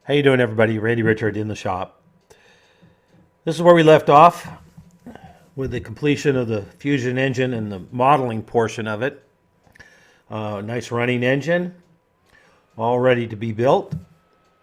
How you doing, everybody? Randy Richard in the shop. This is where we left off with the completion of the Fusion engine and the modeling portion of it. Nice running engine, all ready to be built.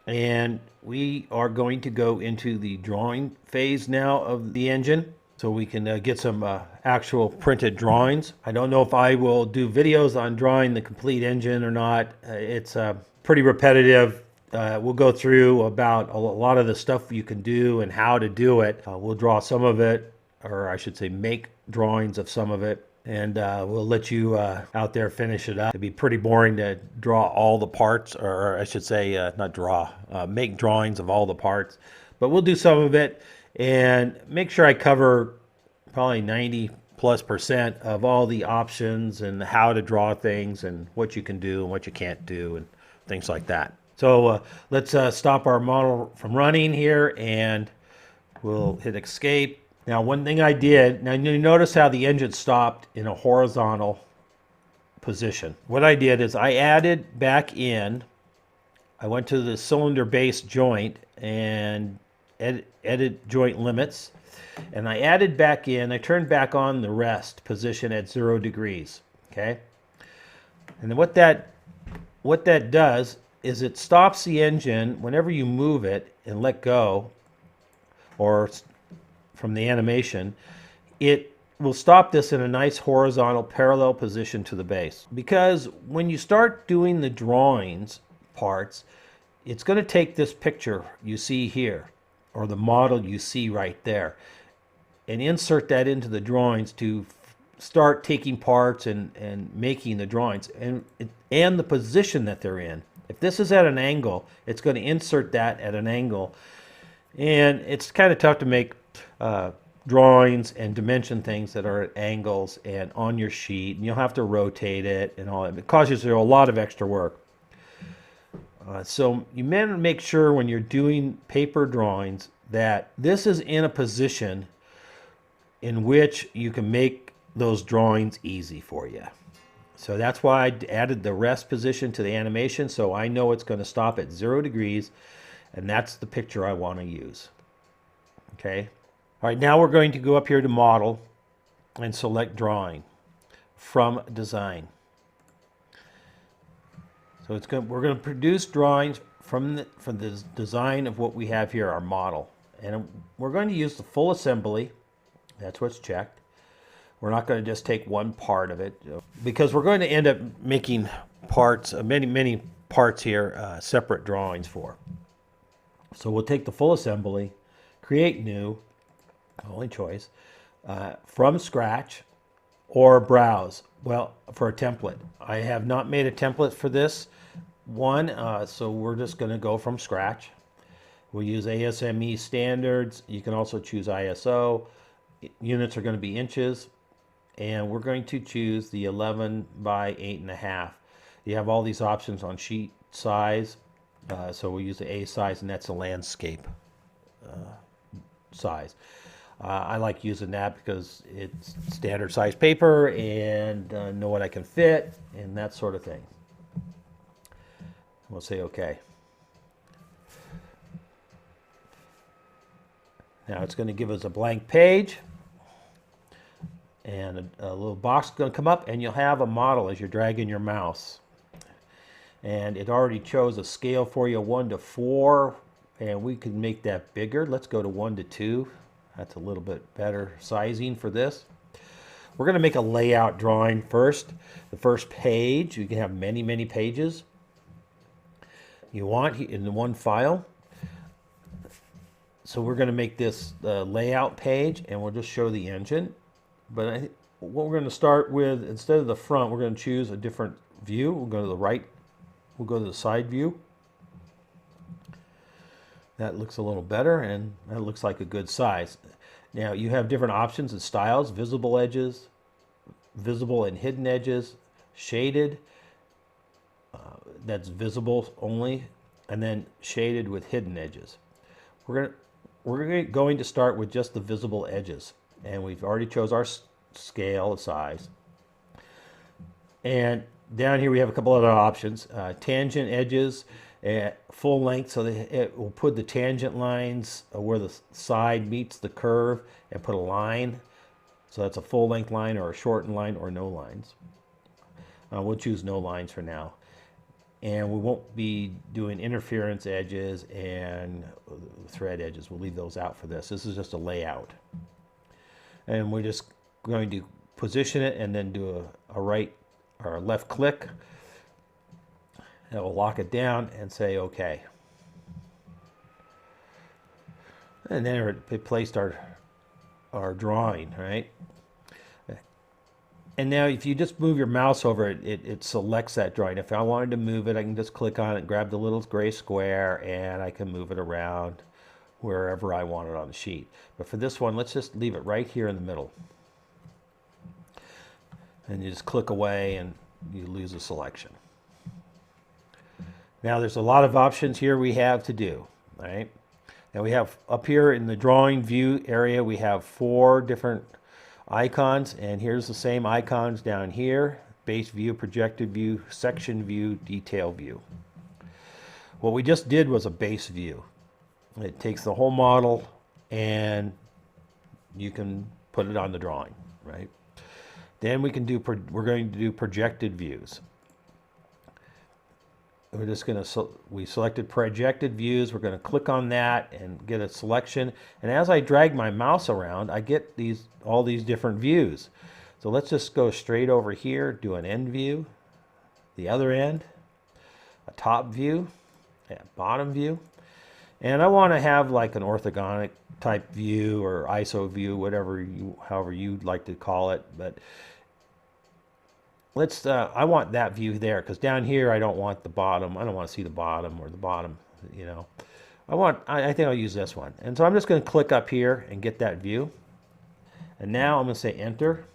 And we are going to go into the drawing phase now of the engine so we can get some actual printed drawings. I don't know if I will do videos on drawing the complete engine or not. It's pretty repetitive. We'll go through about a lot of the stuff you can do and how to do it. We'll draw some of it, or I should say make drawings of some of it, and we'll let you out there finish it up. It'd be pretty boring to draw all the parts, or I should say not draw, make drawings of all the parts, but we'll do some of it and make sure I cover probably 90+% of all the options and how to draw things and what you can do and what you can't do and things like that. So let's stop our model from running here, and we'll hit escape. Now, one thing I did, now you notice how the engine stopped in a horizontal position. What I did is I added back in, I went to the cylinder base joint and edit joint limits, and I added back in, I turned back on the rest position at 0 degrees, okay? And then what that does is it stops the engine whenever you move it and let go, or from the animation, it will stop this in a nice horizontal parallel position to the base. Because when you start doing the drawings parts, it's going to take this picture you see here, or the model you see right there, and insert that into the drawings to start taking parts and making the drawings and the position that they're in. If this is at an angle, it's going to insert that at an angle. And it's kind of tough to make drawings and dimension things that are at angles and on your sheet. And you'll have to rotate it and all that. It causes you a lot of extra work. So you want to make sure when you're doing paper drawings that this is in a position in which you can make those drawings easy for you. So that's why I added the rest position to the animation, so I know it's going to stop at 0 degrees, and that's the picture I want to use. Okay. All right, now we're going to go up here to Model and select Drawing from Design. So we're going to produce drawings from the design of what we have here, our model. And we're going to use the full assembly. That's what's checked. We're not going to just take one part of it, because we're going to end up making parts, many parts here, separate drawings for. So we'll take the full assembly, create new, only choice, from scratch, or browse. Well, for a template. I have not made a template for this one, so we're just going to go from scratch. We'll use ASME standards. You can also choose ISO. Units are going to be inches. And we're going to choose the 11 by 8.5. You have all these options on sheet size. So we'll use the A size, and that's a landscape size. I like using that because it's standard size paper and know what I can fit and that sort of thing. We'll say OK. Now it's going to give us a blank page. And a little box is going to come up, and you'll have a model as you're dragging your mouse. And it already chose a scale for you, 1 to 4, and we can make that bigger. Let's go to 1 to 2. That's a little bit better sizing for this. We're going to make a layout drawing first. The first page, you can have many pages you want in one file. So we're going to make this the layout page, and we'll just show the engine. But what we're going to start with, instead of the front, we're going to choose a different view. We'll go to the right. We'll go to the side view. That looks a little better, and that looks like a good size. Now, you have different options and styles: visible edges, visible and hidden edges, shaded, that's visible only, and then shaded with hidden edges. We're going to start with just the visible edges. And we've already chose our scale, size. And down here we have a couple other options. Tangent edges at full length, so that it will put the tangent lines where the side meets the curve and put a line. So that's a full length line or a shortened line or no lines. We'll choose no lines for now. And we won't be doing interference edges and thread edges. We'll leave those out for this. This is just a layout. And we're just going to position it and then do a right or a left click. And we'll lock it down and say OK. And there it placed our drawing, right? And now if you just move your mouse over it, it selects that drawing. If I wanted to move it, I can just click on it, grab the little gray square, and I can move it around wherever I want it on the sheet. But for this one, let's just leave it right here in the middle. And you just click away and you lose a selection. Now there's a lot of options here we have to do, right? Now we have up here in the drawing view area, we have 4 different icons, and here's the same icons down here: base view, projected view, section view, detail view. What we just did was a base view. It takes the whole model and you can put it on the drawing, right? Then we're going to do projected views. We're just going to, we selected projected views. We're going to click on that and get a selection. And as I drag my mouse around, I get all these different views. So let's just go straight over here, do an end view, the other end, a top view, a bottom view. And I want to have like an orthogonal type view or ISO view, however you'd like to call it. But let's, I want that view there, because down here I don't want the bottom. I don't want to see the bottom or the bottom, you know. I think I'll use this one. And so I'm just going to click up here and get that view. And now I'm going to say enter.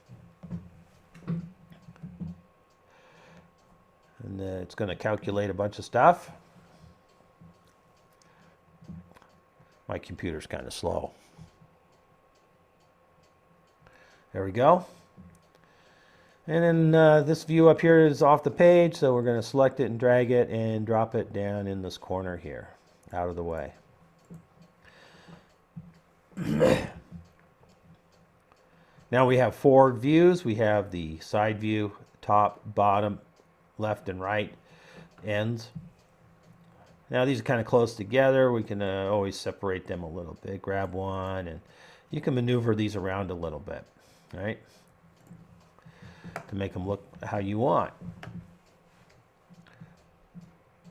And it's going to calculate a bunch of stuff. My computer's kind of slow. There we go. And then this view up here is off the page, so we're going to select it and drag it and drop it down in this corner here, out of the way. Now we have 4 views. We have the side view, top, bottom, left and right ends. Now these are kind of close together. We can always separate them a little bit. Grab one, and you can maneuver these around a little bit, right? To make them look how you want.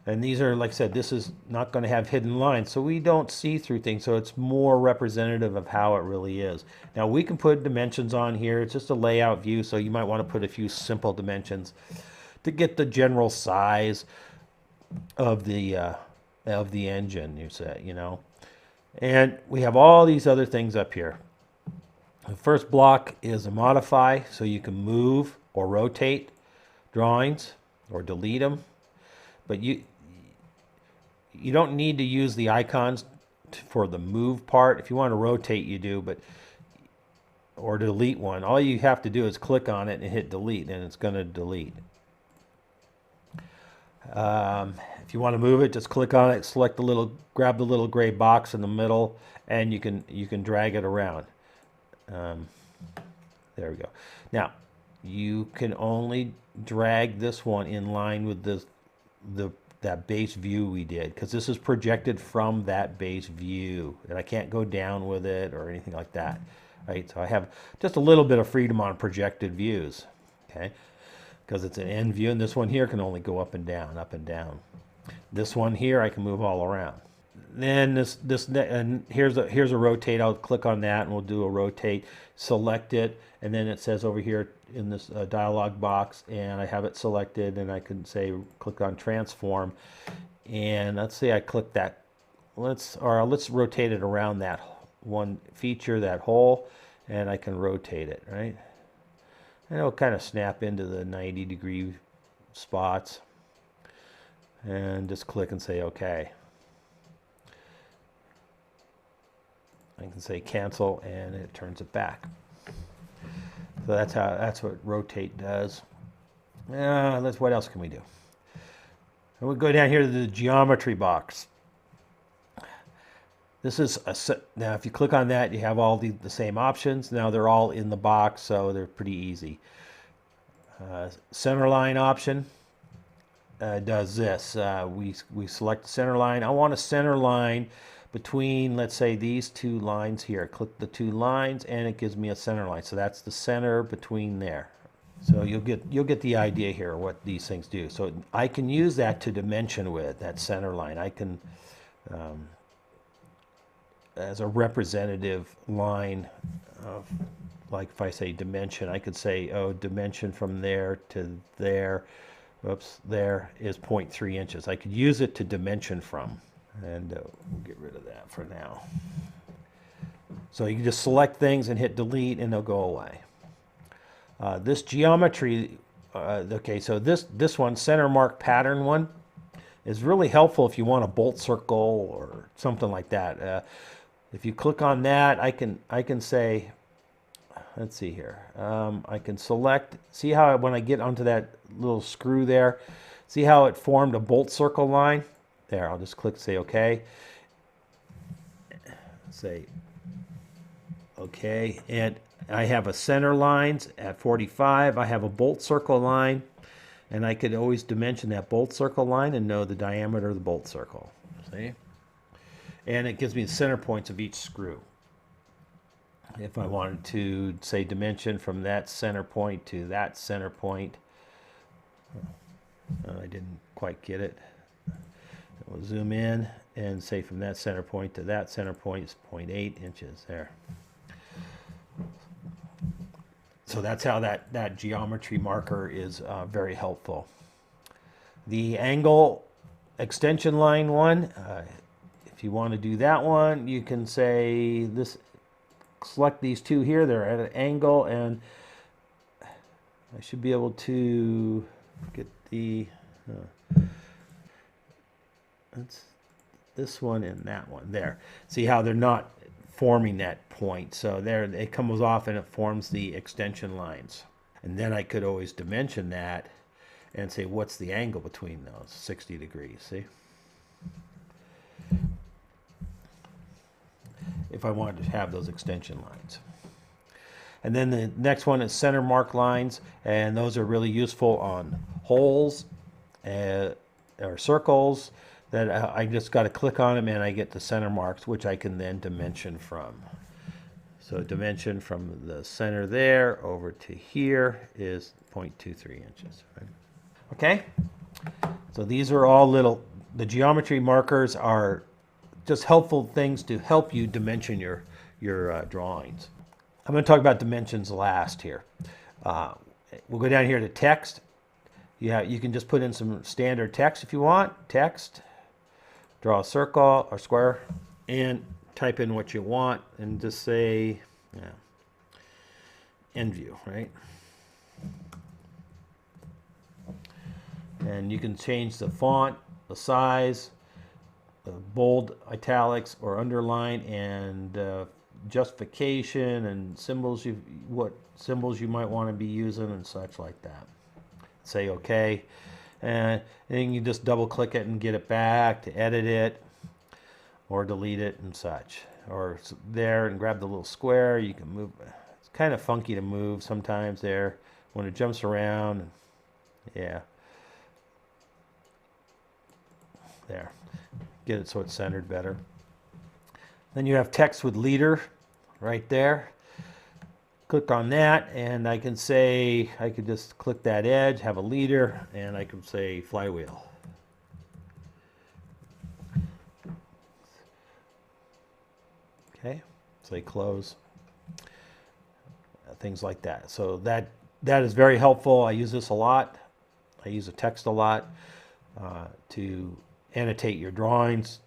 And these are, like I said, this is not going to have hidden lines, so we don't see through things, so it's more representative of how it really is. Now we can put dimensions on here. It's just a layout view, so you might want to put a few simple dimensions to get the general size of the engine, you know. And we have all these other things up here. The first block is a modify, so you can move or rotate drawings or delete them. But you don't need to use the icons for the move part. If you want to rotate, you do, or delete one. All you have to do is click on it and hit delete, and it's going to delete. If you want to move it, just click on it, grab the little gray box in the middle, and you can drag it around. There we go. Now, you can only drag this one in line with that base view we did, because this is projected from that base view, and I can't go down with it or anything like that, right? So I have just a little bit of freedom on projected views, okay? Because it's an end view, and this one here can only go up and down, up and down. This one here I can move all around. Then and here's a rotate. I'll click on that and we'll do a rotate. Select it, and then it says over here in this dialog box, and I have it selected, and I can say click on transform, and let's say I click that. Let's rotate it around that one feature, that hole, and I can rotate it, right? And it'll kind of snap into the 90-degree spots, and just click and say OK. I can say cancel, and it turns it back. So that's what rotate does. What else can we do? And we'll go down here to the geometry box. This is now if you click on that, you have all the same options. Now they're all in the box, so they're pretty easy. Center line option does this. We select the center line. I want a center line between, let's say, these two lines here. Click the two lines and it gives me a center line. So that's the center between there. So you'll get the idea here what these things do. So I can use that to dimension with that center line. I can as a representative line of, like if I say dimension, I could say, oh, dimension from there to there, oops, there is 0.3 inches. I could use it to dimension from, and we'll get rid of that for now. So you can just select things and hit delete and they'll go away. This geometry, okay, so this one, center mark pattern one, is really helpful if you want a bolt circle or something like that. If you click on that, I can say, let's see here. I can select, see how when I get onto that little screw there, see how it formed a bolt circle line? There, I'll just click say OK. Say OK, and I have a center lines at 45. I have a bolt circle line, and I could always dimension that bolt circle line and know the diameter of the bolt circle. See? And it gives me the center points of each screw. If I wanted to, say, dimension from that center point to that center point, I didn't quite get it. We'll zoom in and say from that center point to that center point is 0.8 inches there. So that's how that geometry marker is very helpful. The angle extension line one, if you want to do that one, you can say this, select these two here, they're at an angle, and I should be able to get the, that's this one and that one there. See how they're not forming that point. So there it comes off and it forms the extension lines. And then I could always dimension that and say what's the angle between those, 60 degrees, see? If I wanted to have those extension lines. And then the next one is center mark lines, and those are really useful on holes or circles that I just got to click on them and I get the center marks, which I can then dimension from. So dimension from the center there over to here is 0.23 inches. Right? Okay, so these are all the geometry markers are just helpful things to help you dimension your drawings. I'm going to talk about dimensions last here. We'll go down here to text. You can just put in some standard text if you want. Text, draw a circle or square, and type in what you want and just say, end view, right? And you can change the font, the size, bold, italics, or underline, and justification and symbols, what symbols you might want to be using and such like that. Say OK, and then you just double click it and get it back to edit it or delete it and such. Or there and grab the little square, you can move. It's kind of funky to move sometimes there when it jumps around. Yeah, there. Get it so it's centered better. Then you have text with leader right there. Click on that and I can say, I could just click that edge, have a leader, and I can say flywheel. Okay, say close. Things like that. So that is very helpful. I use this a lot. I use the text a lot to annotate your drawings,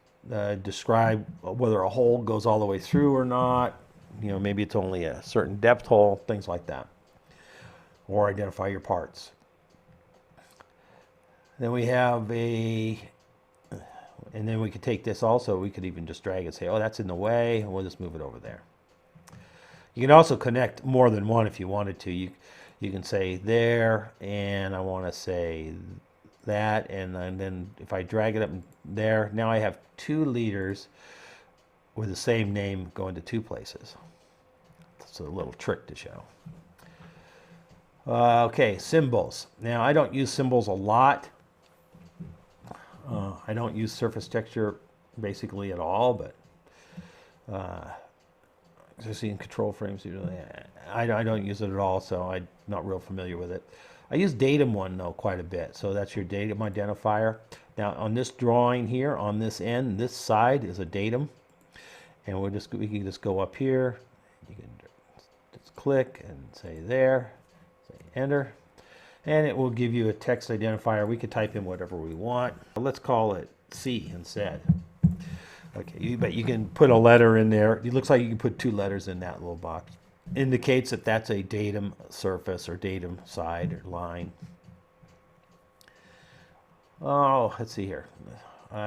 describe whether a hole goes all the way through or not. You know, maybe it's only a certain depth hole, things like that. Or identify your parts. Then we have and then we could take this also, we could even just drag it and say, oh, that's in the way, and we'll just move it over there. You can also connect more than one if you wanted to. You can say there, and I want to say that, and then if I drag it up there, now I have 2 liters with the same name going to 2 places. It's a little trick to show. Okay, symbols. Now I don't use symbols a lot. I don't use surface texture basically at all, but especially in control frames, I don't use it at all, so I'm not real familiar with it. I use datum one though quite a bit, so that's your datum identifier. Now on this drawing here, on this end, this side is a datum, and we can just go up here. You can just click and say there, say enter, and it will give you a text identifier. We could type in whatever we want. Let's call it C instead. Okay, but you can put a letter in there. It looks like you can put 2 letters in that little box. Indicates that that's a datum surface or datum side or line. Oh, let's see here.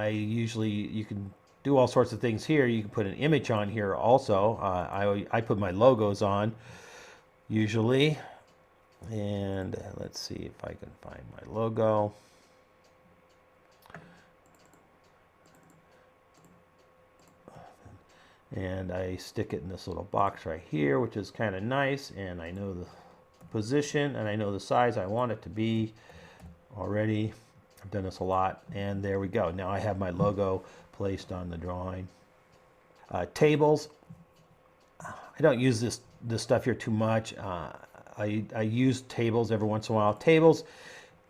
You can do all sorts of things here. You can put an image on here also. I put my logos on usually. And let's see if I can find my logo. And I stick it in this little box right here, which is kind of nice, and I know the position and I know the size I want it to be already. I've done this a lot, and there we go. Now I have my logo placed on the drawing. Tables. I don't use this stuff here too much. I use tables every once in a while. Tables,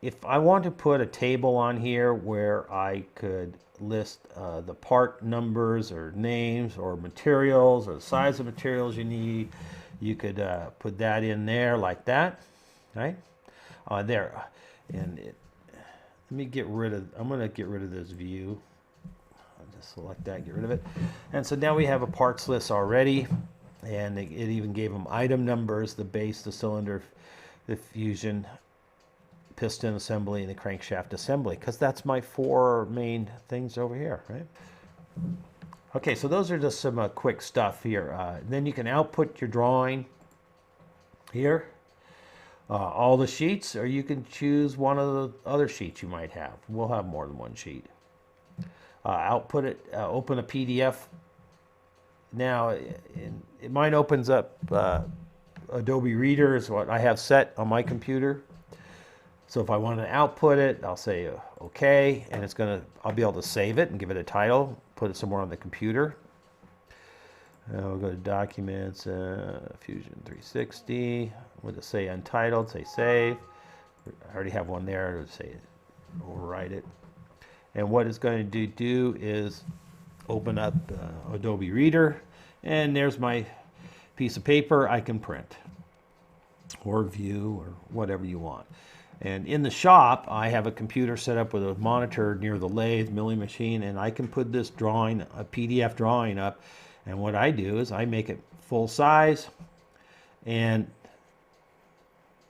if I want to put a table on here where I could list the part numbers or names or materials or the size of materials you need, you could put that in there like that, right? There, and let me get rid of. I'm going to get rid of this view. I'll just select that, get rid of it, and so now we have a parts list already, and it even gave them item numbers: the base, the cylinder, the fusion, piston assembly, and the crankshaft assembly, because that's my 4 main things over here, right? Okay, so those are just some quick stuff here. Then you can output your drawing here, all the sheets, or you can choose one of the other sheets you might have. We'll have more than one sheet. Output it, open a PDF. Now, mine opens up Adobe Reader is what I have set on my computer. So if I want to output it, I'll say OK, and I'll be able to save it and give it a title, put it somewhere on the computer. We'll go to Documents, Fusion 360. We'll just say Untitled, say Save. I already have one there. Say overwrite it. And what it's going to do is open up Adobe Reader, and there's my piece of paper I can print or view or whatever you want. And in the shop, I have a computer set up with a monitor near the lathe milling machine, and I can put this drawing, a PDF drawing up, and what I do is I make it full size and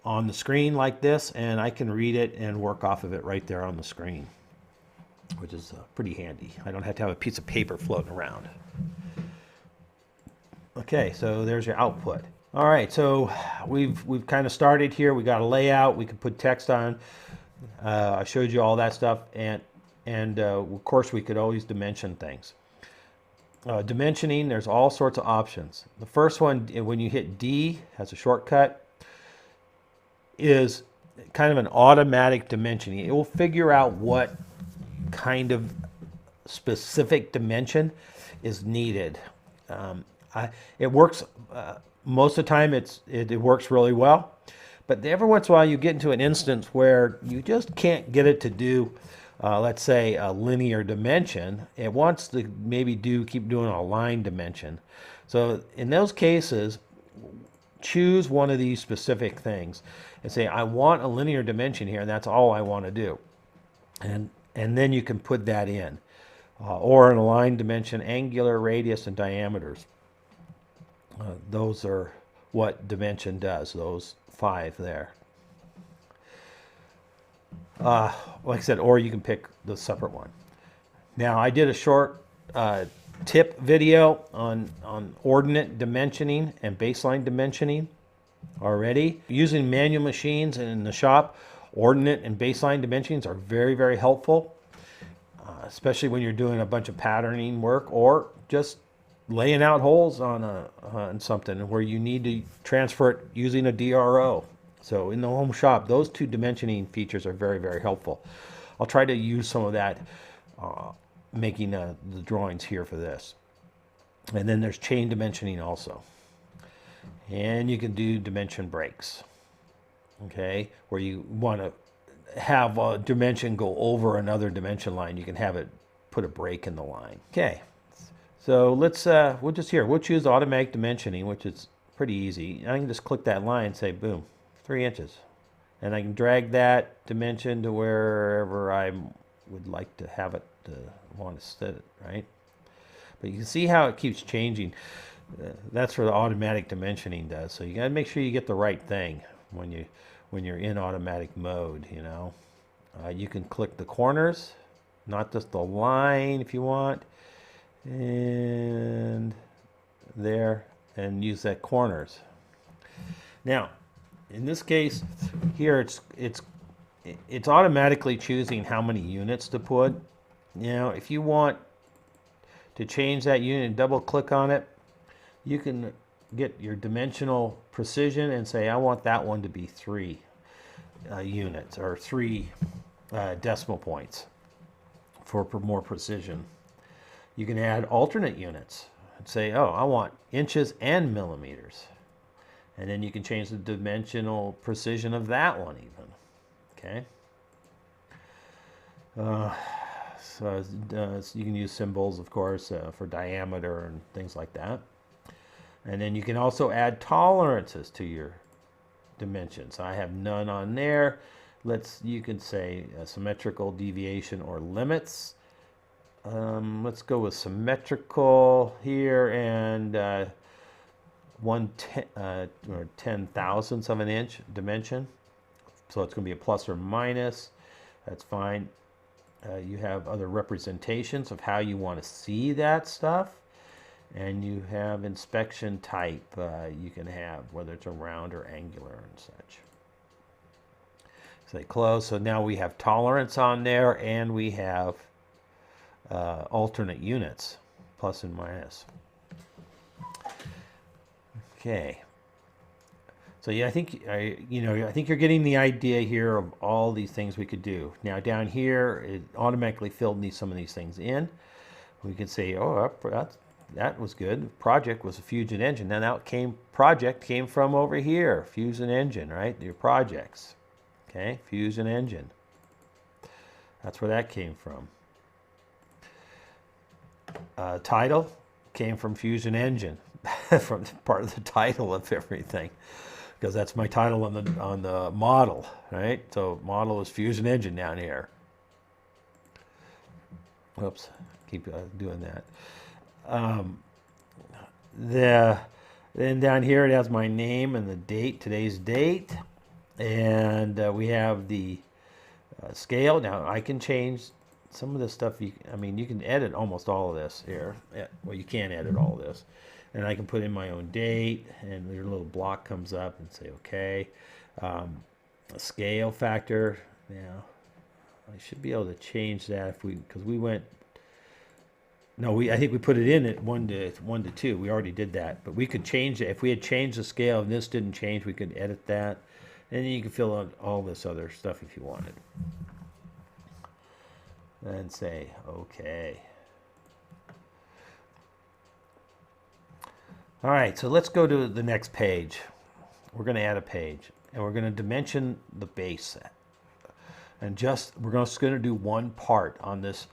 on the screen like this, and I can read it and work off of it right there on the screen, which is pretty handy. I don't have to have a piece of paper floating around. Okay, so there's your output. All right, so we've kind of started here. We got a layout. We could put text on. I showed you all that stuff, and of course we could always dimension things. Dimensioning, there's all sorts of options. The first one, when you hit D, has a shortcut, is kind of an automatic dimensioning. It will figure out what kind of specific dimension is needed. It works. Most of the time it works really well, but every once in a while you get into an instance where you just can't get it to do, let's say, a linear dimension. It wants to maybe keep doing a line dimension. So in those cases, choose one of these specific things and say, I want a linear dimension here, and that's all I want to do. And then you can put that in. Or an aligned dimension, angular, radius, and diameters. Those are what dimension does, those 5 there. Like I said, or you can pick the separate one. Now, I did a short tip video on ordinate dimensioning and baseline dimensioning already. Using manual machines in the shop, Ordinate and baseline dimensions are very, very helpful, especially when you're doing a bunch of patterning work or just laying out holes on something where you need to transfer it using a DRO. So in the home shop, those two dimensioning features are very, very helpful. I'll try to use some of that making the drawings here for this. And then there's chain dimensioning also. And you can do dimension breaks, okay, where you want to have a dimension go over another dimension line. You can have it put a break in the line. Okay, so let's we'll choose automatic dimensioning, which is pretty easy. I can just click that line and say boom, 3 inches, and I can drag that dimension to wherever I would like to have it want to set it, right? But you can see how it keeps changing. That's what the automatic dimensioning does. So you got to make sure you get the right thing when you're in automatic mode. You know, you can click the corners, not just the line if you want, and there, and use that corners. Now, in this case here, it's automatically choosing how many units to put. You know, if you want to change that unit and double click on it, you can get your dimensional precision and say, I want that one to be 3 units or 3 decimal points for more precision. You can add alternate units and say, oh, I want inches and millimeters. And then you can change the dimensional precision of that one even. Okay. So you can use symbols, of course, for diameter and things like that. And then you can also add tolerances to your dimensions. I have none on there. You can say symmetrical deviation or limits. Let's go with symmetrical here, and 1/10,000th of an inch dimension. So it's going to be a plus or minus. That's fine. You have other representations of how you want to see that stuff. And you have inspection type you can have, whether it's a round or angular and such. Say close. So now we have tolerance on there, and we have alternate units, plus and minus. Okay. So yeah, I think you're getting the idea here of all these things we could do. Now down here, it automatically filled some of these things in. We can say, oh, that was good. Project was a Fusion engine. Now that project came from over here, Fusion engine, right? Your projects, okay? Fusion engine. That's where that came from. Title came from Fusion engine, from part of the title of everything, because that's my title on the model, right? So model is Fusion engine down here. Whoops, keep doing that. Then down here it has my name and the date, today's date, and we have the scale. Now I can change some of this stuff. You can edit almost all of this here. Well, you can't edit all of this, and I can put in my own date, and there's a little block comes up and say okay. A scale factor. Now I should be able to change that because we went. No, I think we put it in at 1 to 2. We already did that, but we could change it. If we had changed the scale and this didn't change, we could edit that, and then you can fill out all this other stuff if you wanted. And say okay. All right, so let's go to the next page. We're going to add a page, and we're going to dimension the base. And we're just going to do one part on this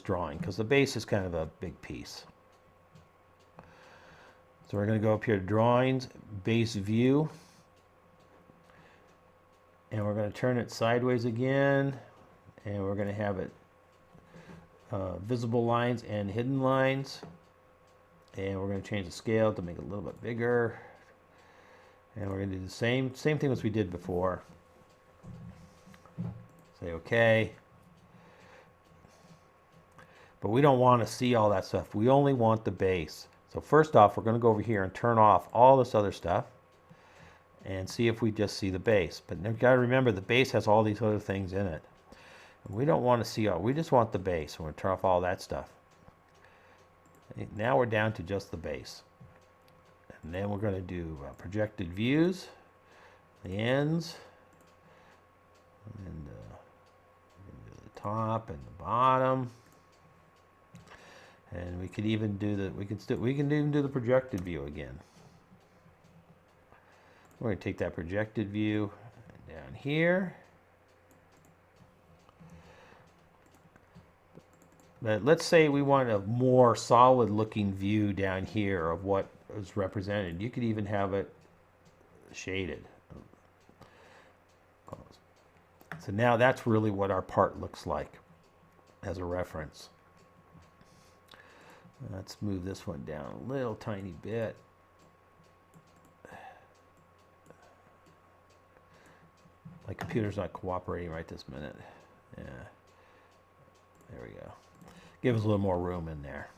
drawing because the base is kind of a big piece. So we're going to go up here to Drawings, Base View, and we're going to turn it sideways again, and we're going to have it visible lines and hidden lines, and we're going to change the scale to make it a little bit bigger, and we're going to do the same thing as we did before. Say okay. But we don't want to see all that stuff. We only want the base. So first off, we're going to go over here and turn off all this other stuff. and see if we just see the base. But you've got to remember the base has all these other things in it. We don't want to see all, we just want the base. We're going to turn off all that stuff. Now we're down to just the base. And then we're going to do projected views, the ends, and the top and the bottom. And we could even do the we can even do the projected view again. We're going to take that projected view down here. But let's say we want a more solid looking view down here of what is represented. You could even have it shaded. So now that's really what our part looks like as a reference. Let's move this one down a little tiny bit. My computer's not cooperating right this minute. Yeah. There we go. Give us a little more room in there.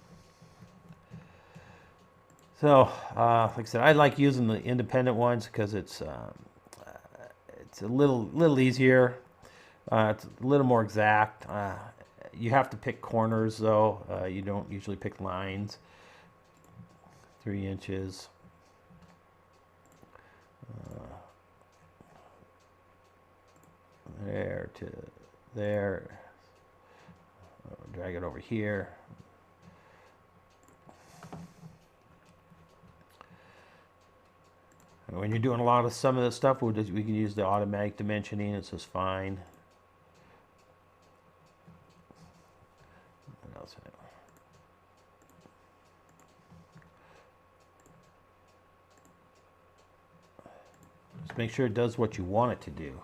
So, like I said, I like using the independent ones because it's a little easier. It's a little more exact. You have to pick corners though. You don't usually pick lines. 3 inches. There to there. Drag it over here. And when you're doing a lot of some of this stuff, we can use the automatic dimensioning. It's just fine. What else? Just make sure it does what you want it to do.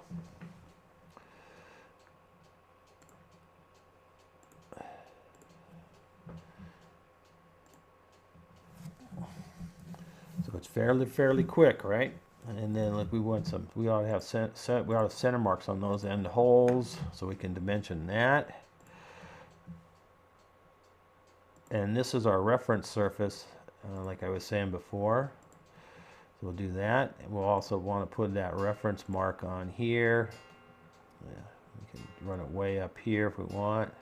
It's fairly quick, right? And then like we ought to have center marks on those end holes so we can dimension that. And this is our reference surface, like I was saying before. So we'll do that. And we'll also want to put that reference mark on here. Yeah, we can run it way up here if we want.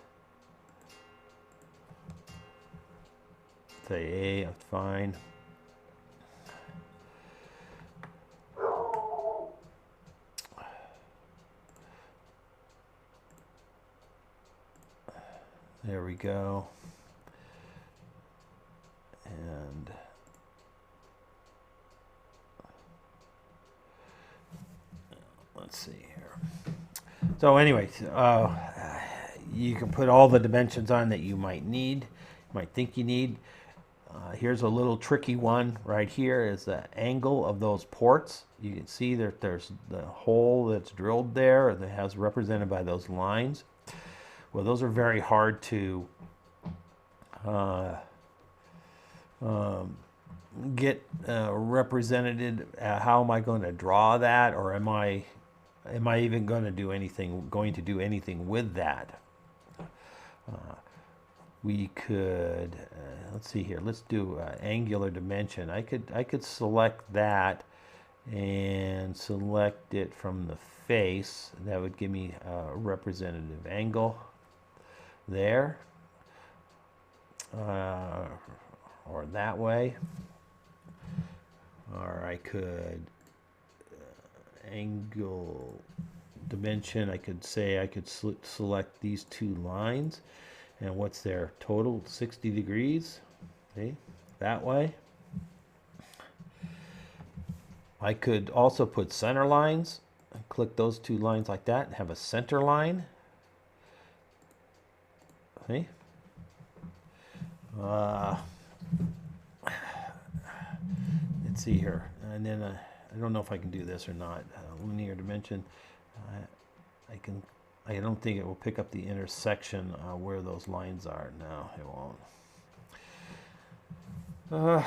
Say A, that's fine. There we go. And let's see here. So anyway, you can put all the dimensions on that you might need, might think you need. Here's a little tricky one right here is the angle of those ports. You can see that there's the hole that's drilled there that has represented by those lines. Well, those are very hard to get represented. How am I going to draw that, or am I even going to do anything with that? We could let's see here. Let's do angular dimension. I could select that and select it from the face. That would give me a representative angle there, or that way, or I could angle dimension. I could say I could select these two lines, and what's their total? 60 degrees. See, that way. I could also put center lines. Click those two lines like that and have a center line. See? Let's see here. And then I don't know if I can do this or not. Linear dimension. I don't think it will pick up the intersection where those lines are. No, it won't.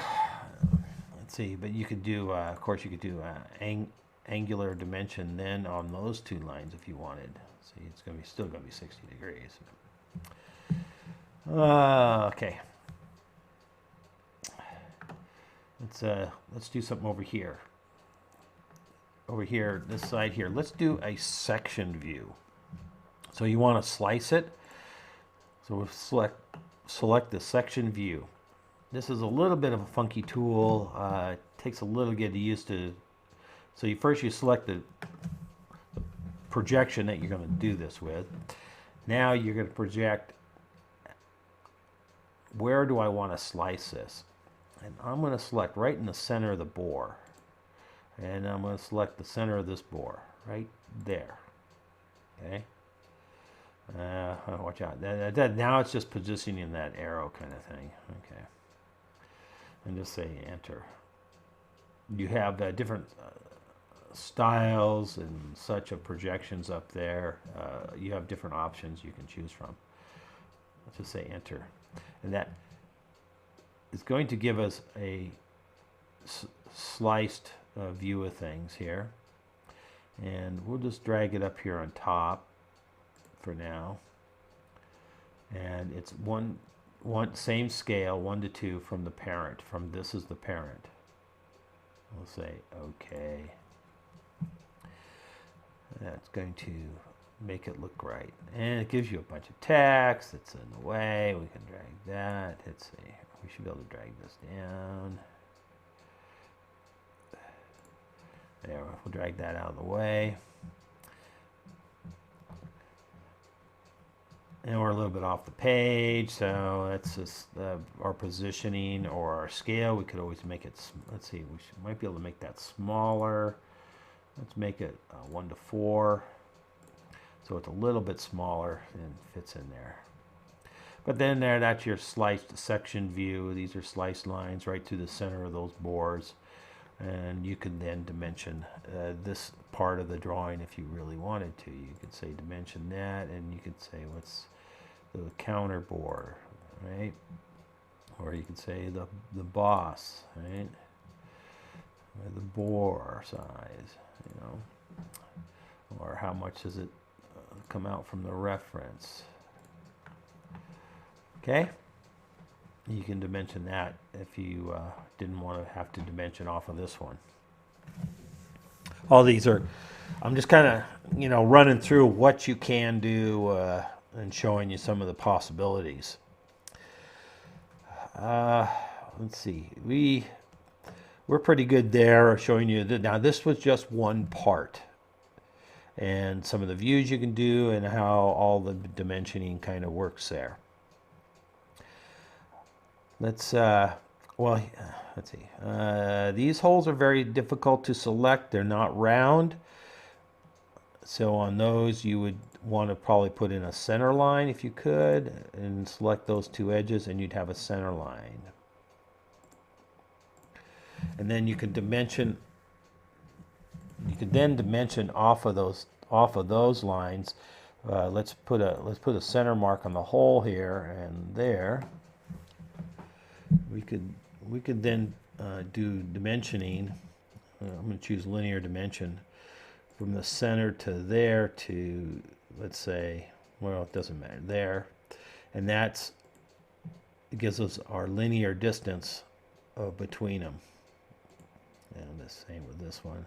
Let's see, but you could do, of course, you could do angular dimension then on those two lines if you wanted. See, it's going to be still going to be 60 degrees. Okay. Let's do something over here. over here, this side here, let's do a section view. So you want to slice it. So we'll select the section view. This is a little bit of a funky tool. It takes a little get used to. So first you select the projection that you're going to do this with. Now you're going to project, where do I want to slice this? And I'm going to select right in the center of the bore. And I'm going to select the center of this bore, right there. Okay. Watch out. Now it's just positioning that arrow kind of thing. Okay. And just say enter. You have different styles and such of projections up there. You have different options you can choose from. Let's just say enter. And that is going to give us a sliced view of things here. And we'll just drag it up here on top for now. And it's one same scale, 1 to 2 from the parent. From this is the parent. We'll say OK. That's going to make it look right. And it gives you a bunch of text that's in the way. We can drag that. Let's see. We should be able to drag this down. There, we'll drag that out of the way. And we're a little bit off the page, so that's just our positioning or our scale. We could always make it, let's see, might be able to make that smaller. Let's make it 1 to 4. So it's a little bit smaller and fits in there. But then that's your sliced section view. These are sliced lines right through the center of those bores. And you can then dimension this part of the drawing if you really wanted to. You could say dimension that, and you could say what's the counter bore, right? Or you could say the boss, right? Or the bore size, you know. Or how much does it come out from the reference? Okay. You can dimension that if you didn't want to have to dimension off of this one. All these are, I'm just kind of, running through what you can do and showing you some of the possibilities. Let's see, we're pretty good there showing you that. Now this was just one part, and some of the views you can do and how all the dimensioning kind of works there. Let's see. These holes are very difficult to select. They're not round. So on those, you would want to probably put in a center line if you could, and select those two edges, and you'd have a center line. And then you can dimension. You could then dimension off of those lines. Let's put a center mark on the hole here and there. We could then do dimensioning. I'm going to choose linear dimension from the center to there to, let's say, well, it doesn't matter, there. And it gives us our linear distance between them. And the same with this one.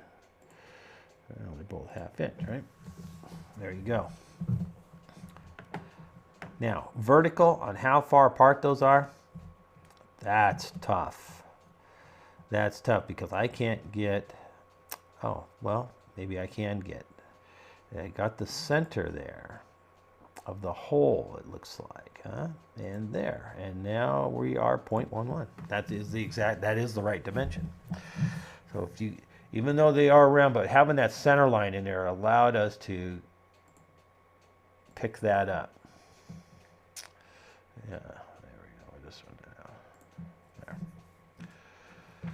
Well, they're both 1/2 inch, right? There you go. Now, vertical on how far apart those are. That's tough. That's tough because I can't get, oh, well, maybe I can get. I got the center there of the hole, it looks like, huh? And there. And now we are 0.11. That is the right dimension. So if you, even though they are round, but having that center line in there allowed us to pick that up. Yeah.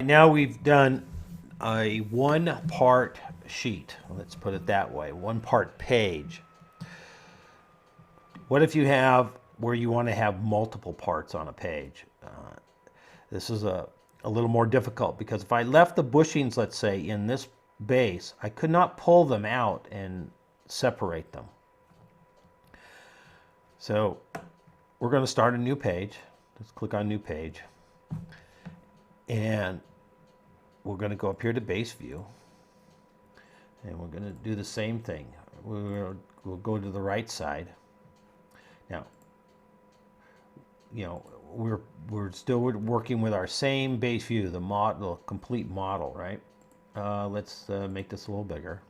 Now we've done a one-part sheet. Let's put it that way, one-part page. What if you have where you want to have multiple parts on a page? This is a little more difficult because if I left the bushings, let's say, in this base, I could not pull them out and separate them. So we're going to start a new page. Let's click on new page. And we're going to go up here to base view. And we're going to do the same thing. We'll go to the right side. Now, you know, we're still working with our same base view, the model, complete model, right? Let's make this a little bigger.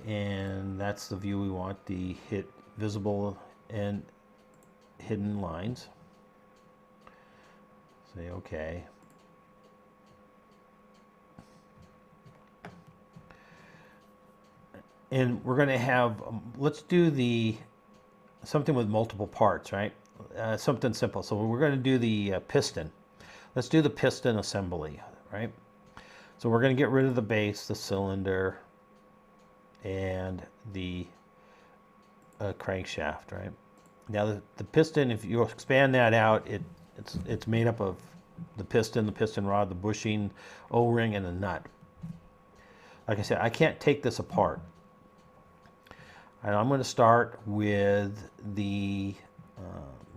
And that's the view we want, the visible and hidden lines. Say OK. And we're going to have, let's do something with multiple parts, right? Something simple. So we're going to do the piston. Let's do the piston assembly, right? So we're going to get rid of the base, the cylinder, and the crankshaft, right? Now the piston, if you expand that out, it's made up of the piston rod, the bushing, O-ring, and the nut. Like I said, I can't take this apart. And I'm going to start with the,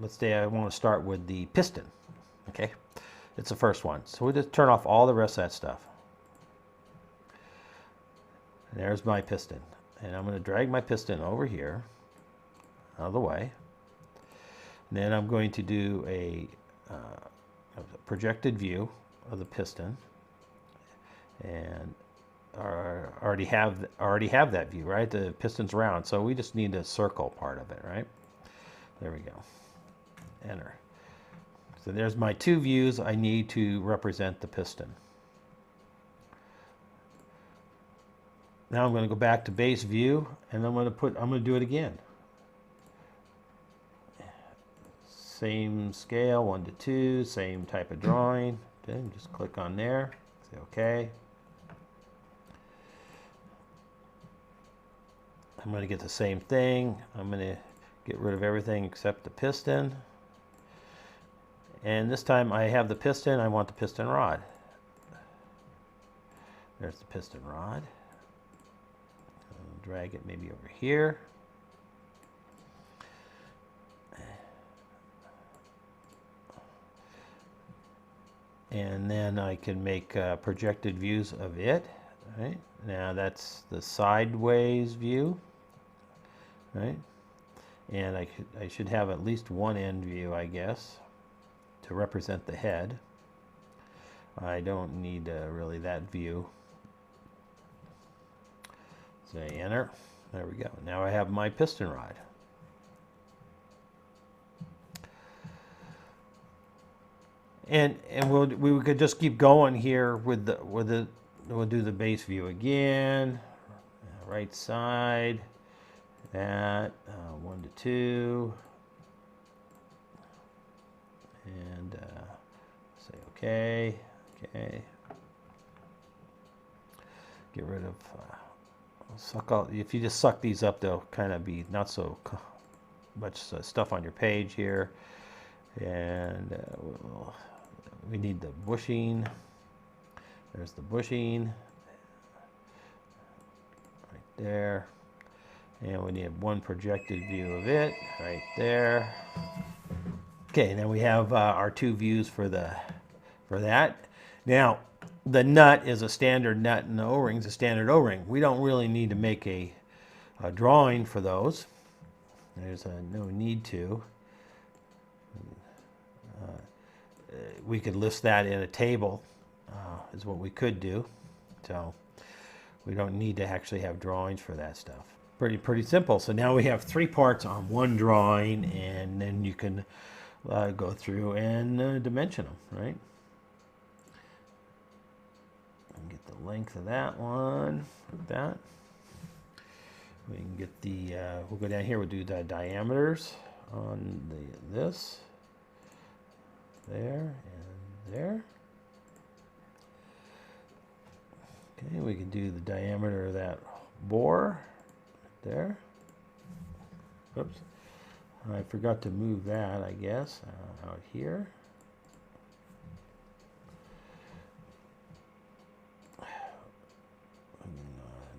let's say I want to start with the piston, okay? It's the first one. So we'll just turn off all the rest of that stuff. And there's my piston. And I'm going to drag my piston over here, out of the way. And then I'm going to do a projected view of the piston. And I already have that view, right? The piston's round, so we just need the circle part of it, right? There we go. Enter. So there's my two views I need to represent the piston. Now I'm going to go back to base view, and I'm going to do it again. Same scale, 1 to 2, same type of drawing. Then just click on there, say OK. I'm going to get the same thing. I'm going to get rid of everything except the piston. And this time I have the piston. I want the piston rod. There's the piston rod. I'll drag it maybe over here. And then I can make projected views of it. Right? Now that's the sideways view. Right? And I should have at least one end view, I guess, to represent the head. I don't need really that view. Say enter. There we go. Now I have my piston rod. And we could just keep going here with we'll do the base view again. Right side. That 1 to 2, and say OK. Okay. Get rid of suck all. If you just suck these up, they'll kind of be not so much stuff on your page here. And we need the bushing. There's the bushing right there. And we need one projected view of it right there. Okay, now we have our two views for that. Now, the nut is a standard nut, and the O-ring is a standard O-ring. We don't really need to make a drawing for those. There's no need to. We could list that in a table, is what we could do. So we don't need to actually have drawings for that stuff. Pretty simple. So now we have 3 parts on one drawing, and then you can go through and dimension them, right? And get the length of that one, like that. We can get the, we'll go down here, we'll do the diameters on this, there, and there. Okay, we can do the diameter of that bore. There. Oops. I forgot to move that, I guess, out here.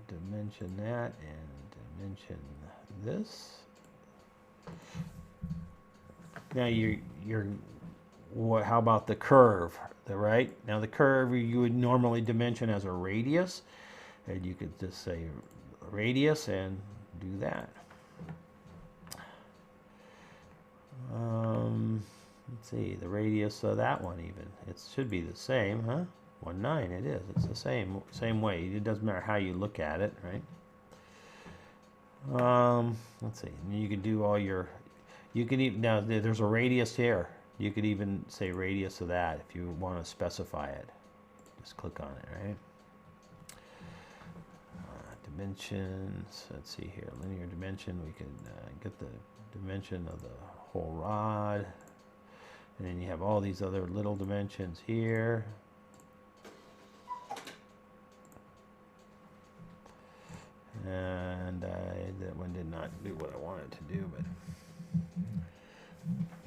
Dimension that and dimension this. Now how about the curve? Right? Now the curve you would normally dimension as a radius. And you could just say radius and do that. Let's see, the radius of that one even. It should be the same, huh? 1.9, it is. It's the same way. It doesn't matter how you look at it, right? Let's see. You can do all your, you can even, now there's a radius here. You could even say radius of that if you want to specify it. Just click on it, right? Dimensions, let's see here, linear dimension, we can get the dimension of the whole rod, and then you have all these other little dimensions here. And that one did not do what I wanted to do, but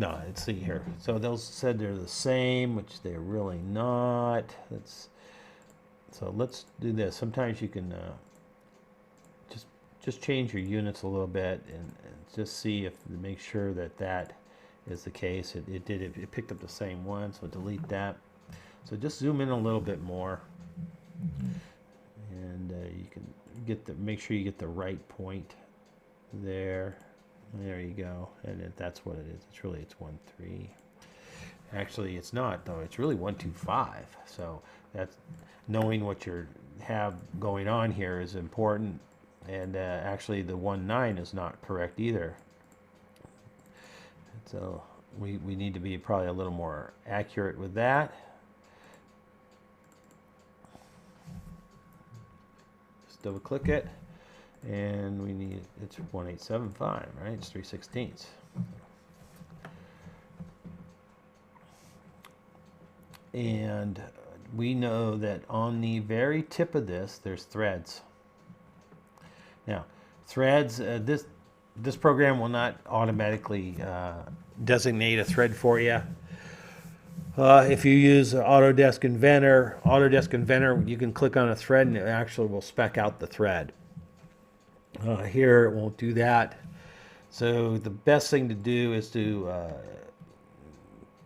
no, let's see here. So those said they're the same, which they're really not. So let's do this. Sometimes you can just change your units a little bit and just see if, make sure that that is the case. It picked up the same one, so delete that. So just zoom in a little bit more, and you can make sure you get the right point there. There you go, and that's what it is. It's 1.3. Actually, it's not though. It's really 1.25. So that's knowing what you have going on here is important. And actually the 1.9 is not correct either. So we need to be probably a little more accurate with that. Just double click it, and we need, it's 1.875, right? It's 3/16. And we know that on the very tip of this, there's threads. Now, threads, this program will not automatically designate a thread for you. If you use Autodesk Inventor, you can click on a thread and it actually will spec out the thread. Here, it won't do that. So the best thing to do is to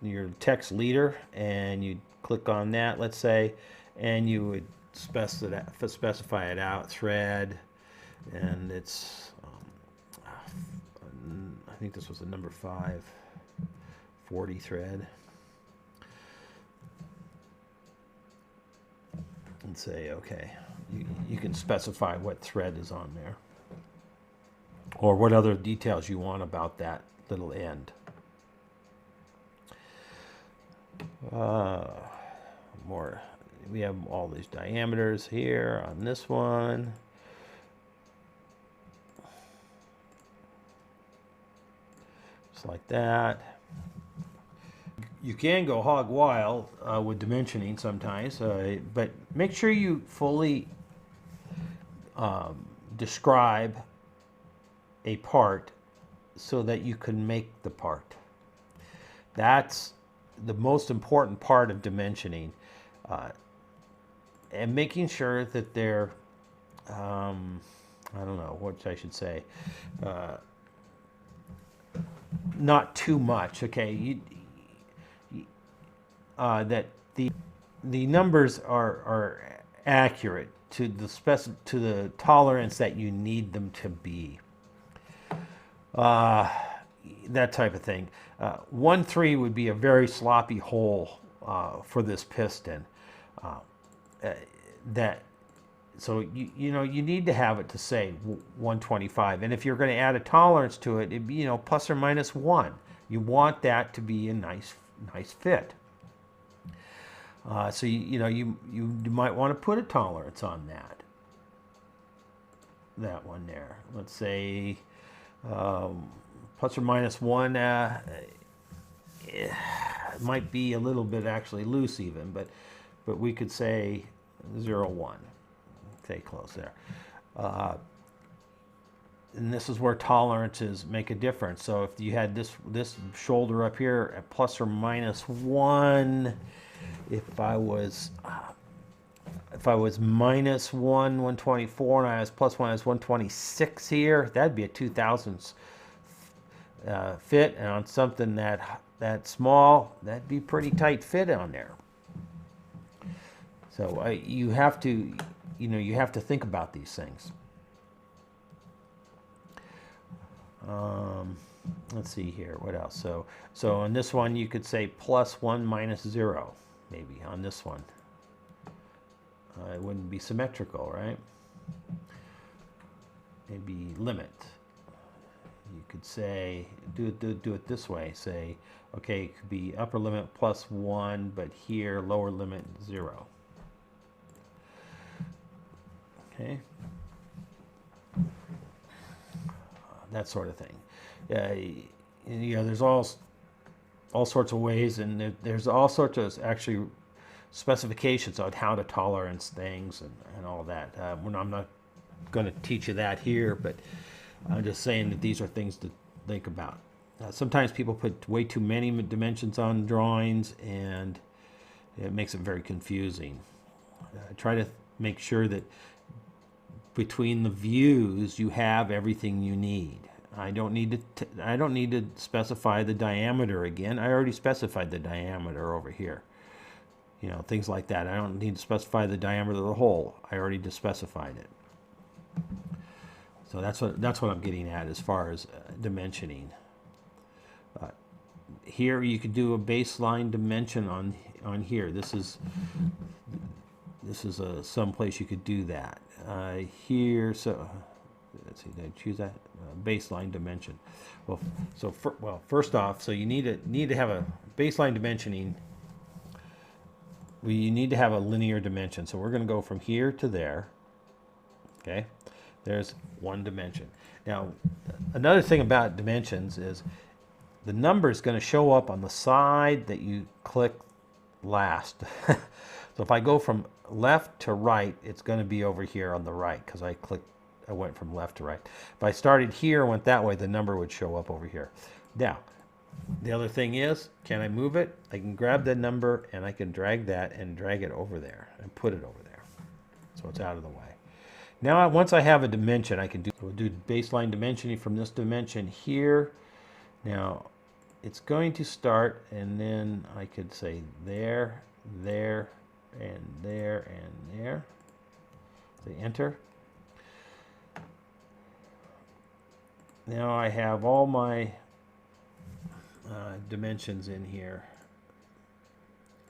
your text leader, and you click on that, let's say, and you would specify it out, thread. And it's, I think this was a number 540 thread. And say, okay, you can specify what thread is on there, or what other details you want about that little end. More, we have all these diameters here on this one. Like that. You can go hog wild with dimensioning sometimes, but make sure you fully describe a part so that you can make the part. That's the most important part of dimensioning, and making sure that they're, I don't know what I should say, not too much, okay? That the numbers are accurate to the tolerance that you need them to be. That type of thing. 1.3 would be a very sloppy hole for this piston. So you need to have it to say 125, and if you're going to add a tolerance to it, it'd be plus or minus 1. You want that to be a nice fit. So you might want to put a tolerance on that one there. Let's say plus or minus 1. It might be a little bit actually loose even, but we could say 0.1. Stay close there. And this is where tolerances make a difference. So if you had this shoulder up here at plus or minus 1, if I was minus 1, 124, and I was plus 1, I was 126 here, that'd be a 2/1000 fit. And on something that small, that'd be pretty tight fit on there. So you have to you know, you have to think about these things. Let's see here, what else? So on this one, you could say +1 - 0, maybe on this one. It wouldn't be symmetrical, right? Maybe limit. You could say, do it this way. Say, okay, it could be upper limit +1, but here lower limit 0. Okay, that sort of thing. You know, there's all sorts of ways, and there's all sorts of actually specifications on how to tolerance things and all that. I'm not going to teach you that here, but I'm just saying that these are things to think about. Sometimes people put way too many dimensions on drawings, and it makes it very confusing. Try to make sure that between the views you have everything you need. I don't need to specify the diameter again. I already specified the diameter over here. You know, things like that. I don't need to specify the diameter of the hole. I already just specified it. So that's what I'm getting at as far as dimensioning. Here you could do a baseline dimension on here. This is some place you could do that. Here, so let's see, did I choose that baseline dimension? Well, first off, so you need to have a baseline dimensioning. You need to have a linear dimension. So we're going to go from here to there. Okay, there's one dimension. Now, another thing about dimensions is the number is going to show up on the side that you click last. So if I go from left to right, it's going to be over here on the right because I went from left to right. If I started here and went that way, the number would show up over here. Now, the other thing is, can I move it? I can grab that number and I can drag that and drag it over there and put it over there. So it's out of the way. Now, once I have a dimension, we'll do baseline dimensioning from this dimension here. Now, it's going to start, and then I could say there, there, and there, and there. Say enter. Now I have all my dimensions in here,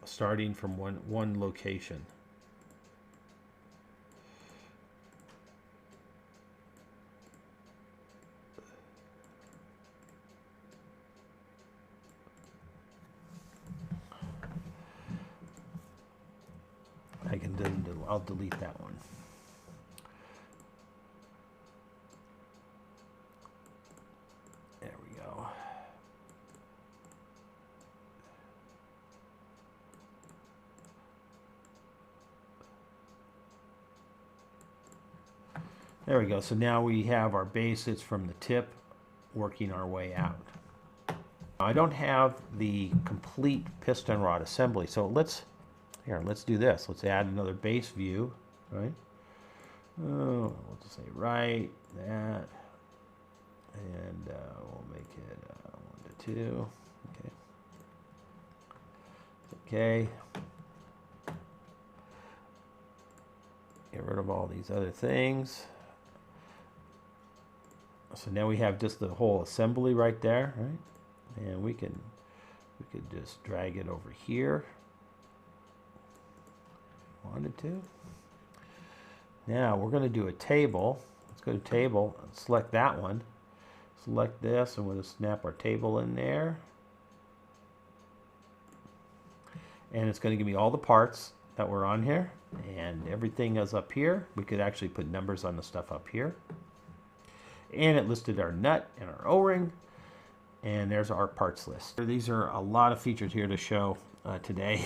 starting from one location. I'll delete that one. There we go. There we go. So now we have our bases from the tip working our way out. I don't have the complete piston rod assembly, so let's do this. Let's add another base view, right? Oh, we'll just say right, that, and we'll make it 1 to 2. Okay. Get rid of all these other things. So now we have just the whole assembly right there, right? And we could just drag it over here. 1 to 2. Now we're going to do a table. Let's go to table and select that one. Select this, and we'll just snap our table in there. And it's going to give me all the parts that were on here, and everything is up here. We could actually put numbers on the stuff up here. And it listed our nut and our O-ring, and there's our parts list. These are a lot of features here to show today.